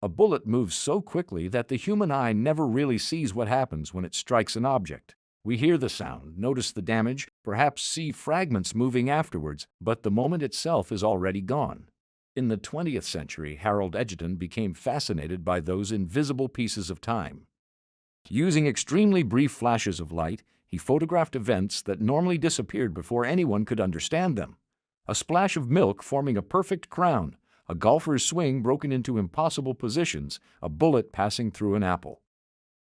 A bullet moves so quickly that the human eye never really sees what happens when it strikes an object. We hear the sound, notice the damage, perhaps see fragments moving afterwards, but the moment itself is already gone. In the 20th century, Harold Edgerton became fascinated by those invisible pieces of time. Using extremely brief flashes of light, he photographed events that normally disappeared before anyone could understand them. A splash of milk forming a perfect crown, a golfer's swing broken into impossible positions, a bullet passing through an apple.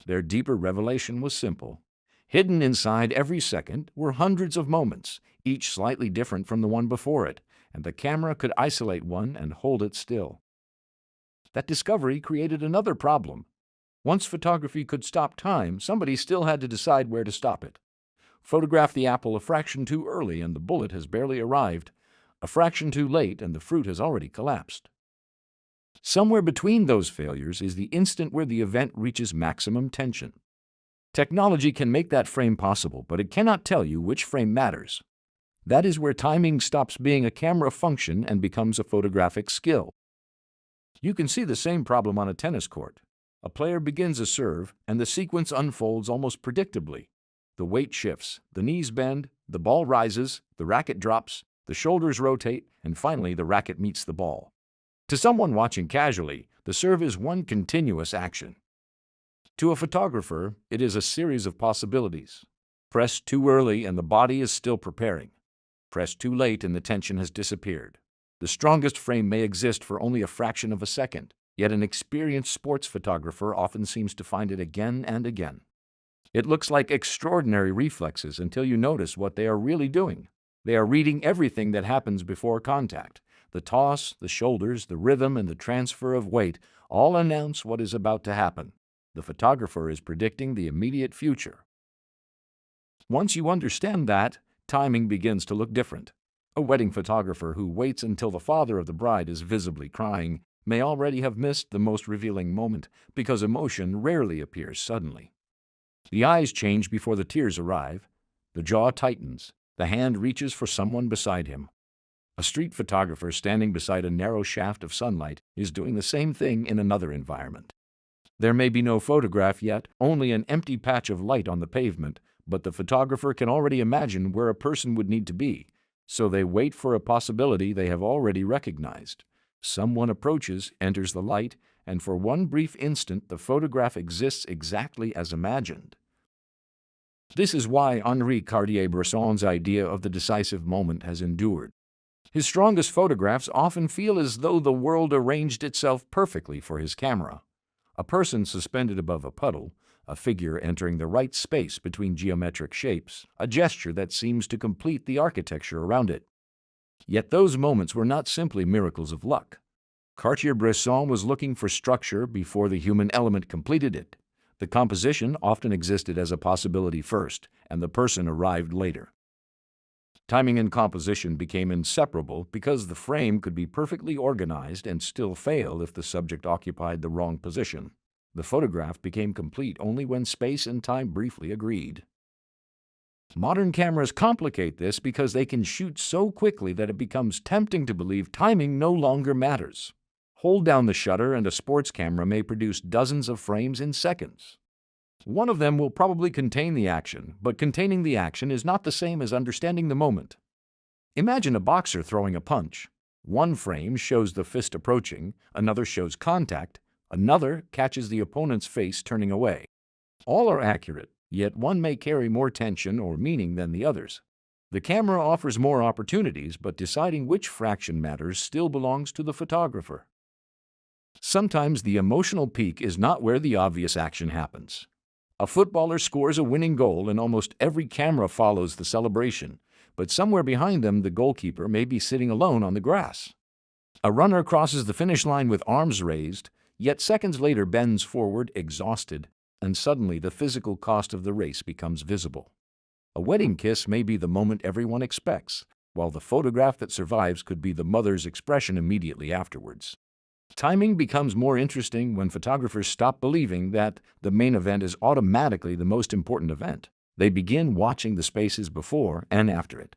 Their deeper revelation was simple. Hidden inside every second were hundreds of moments, each slightly different from the one before it, and the camera could isolate one and hold it still. That discovery created another problem. Once photography could stop time, somebody still had to decide where to stop it. Photograph the apple a fraction too early and the bullet has barely arrived. A fraction too late and the fruit has already collapsed. Somewhere between those failures is the instant where the event reaches maximum tension. Technology can make that frame possible, but it cannot tell you which frame matters. That is where timing stops being a camera function and becomes a photographic skill. You can see the same problem on a tennis court. A player begins a serve, and the sequence unfolds almost predictably. The weight shifts, the knees bend, the ball rises, the racket drops, the shoulders rotate, and finally the racket meets the ball. To someone watching casually, the serve is one continuous action. To a photographer, it is a series of possibilities. Press too early and the body is still preparing. Press too late and the tension has disappeared. The strongest frame may exist for only a fraction of a second, yet an experienced sports photographer often seems to find it again and again. It looks like extraordinary reflexes until you notice what they are really doing. They are reading everything that happens before contact. The toss, the shoulders, the rhythm, and the transfer of weight all announce what is about to happen. The photographer is predicting the immediate future. Once you understand that, timing begins to look different. A wedding photographer who waits until the father of the bride is visibly crying may already have missed the most revealing moment because emotion rarely appears suddenly. The eyes change before the tears arrive. The jaw tightens. The hand reaches for someone beside him. A street photographer standing beside a narrow shaft of sunlight is doing the same thing in another environment. There may be no photograph yet, only an empty patch of light on the pavement, but the photographer can already imagine where a person would need to be, so they wait for a possibility they have already recognized. Someone approaches, enters the light, and for one brief instant the photograph exists exactly as imagined. This is why Henri Cartier-Bresson's idea of the decisive moment has endured. His strongest photographs often feel as though the world arranged itself perfectly for his camera. A person suspended above a puddle, a figure entering the right space between geometric shapes, a gesture that seems to complete the architecture around it. Yet those moments were not simply miracles of luck. Cartier-Bresson was looking for structure before the human element completed it. The composition often existed as a possibility first, and the person arrived later. Timing and composition became inseparable because the frame could be perfectly organized and still fail if the subject occupied the wrong position. The photograph became complete only when space and time briefly agreed. Modern cameras complicate this because they can shoot so quickly that it becomes tempting to believe timing no longer matters. Hold down the shutter and a sports camera may produce dozens of frames in seconds. One of them will probably contain the action, but containing the action is not the same as understanding the moment. Imagine a boxer throwing a punch. One frame shows the fist approaching, another shows contact, another catches the opponent's face turning away. All are accurate, yet one may carry more tension or meaning than the others. The camera offers more opportunities, but deciding which fraction matters still belongs to the photographer. Sometimes the emotional peak is not where the obvious action happens. A footballer scores a winning goal and almost every camera follows the celebration, but somewhere behind them the goalkeeper may be sitting alone on the grass. A runner crosses the finish line with arms raised, yet seconds later bends forward exhausted, and suddenly the physical cost of the race becomes visible. A wedding kiss may be the moment everyone expects, while the photograph that survives could be the mother's expression immediately afterwards. Timing becomes more interesting when photographers stop believing that the main event is automatically the most important event. They begin watching the spaces before and after it.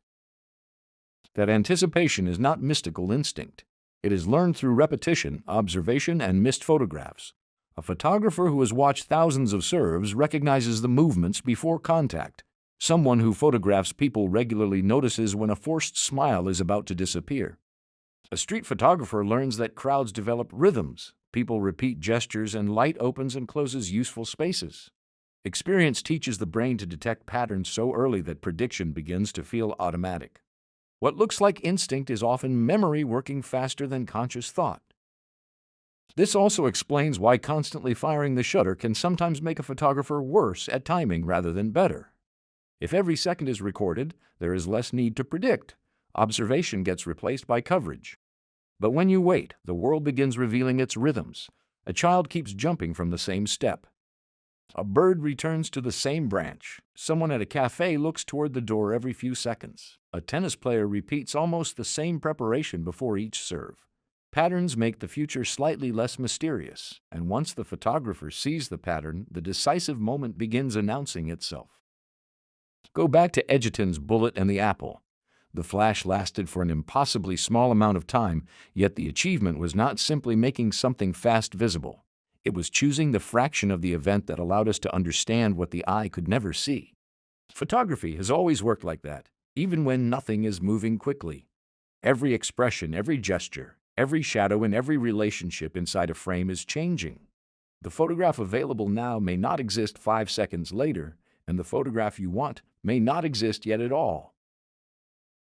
That anticipation is not mystical instinct. It is learned through repetition, observation, and missed photographs. A photographer who has watched thousands of serves recognizes the movements before contact. Someone who photographs people regularly notices when a forced smile is about to disappear. A street photographer learns that crowds develop rhythms. People repeat gestures and light opens and closes useful spaces. Experience teaches the brain to detect patterns so early that prediction begins to feel automatic. What looks like instinct is often memory working faster than conscious thought. This also explains why constantly firing the shutter can sometimes make a photographer worse at timing rather than better. If every second is recorded, there is less need to predict. Observation gets replaced by coverage. But when you wait, the world begins revealing its rhythms. A child keeps jumping from the same step. A bird returns to the same branch. Someone at a cafe looks toward the door every few seconds. A tennis player repeats almost the same preparation before each serve. Patterns make the future slightly less mysterious, and once the photographer sees the pattern, the decisive moment begins announcing itself. Go back to Edgerton's bullet and the apple. The flash lasted for an impossibly small amount of time, yet the achievement was not simply making something fast visible. It was choosing the fraction of the event that allowed us to understand what the eye could never see. Photography has always worked like that, even when nothing is moving quickly. Every expression, every gesture, every shadow, and every relationship inside a frame is changing. The photograph available now may not exist 5 seconds later, and the photograph you want may not exist yet at all.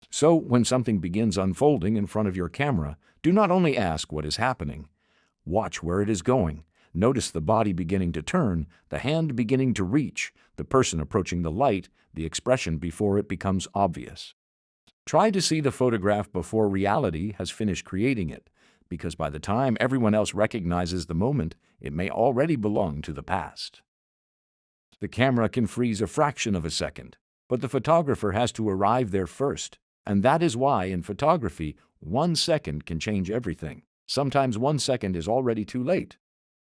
So, when something begins unfolding in front of your camera, do not only ask what is happening. Watch where it is going. Notice the body beginning to turn, the hand beginning to reach, the person approaching the light, the expression before it becomes obvious. Try to see the photograph before reality has finished creating it, because by the time everyone else recognizes the moment, it may already belong to the past. The camera can freeze a fraction of a second, but the photographer has to arrive there first, and that is why in photography, 1 second can change everything. Sometimes 1 second is already too late.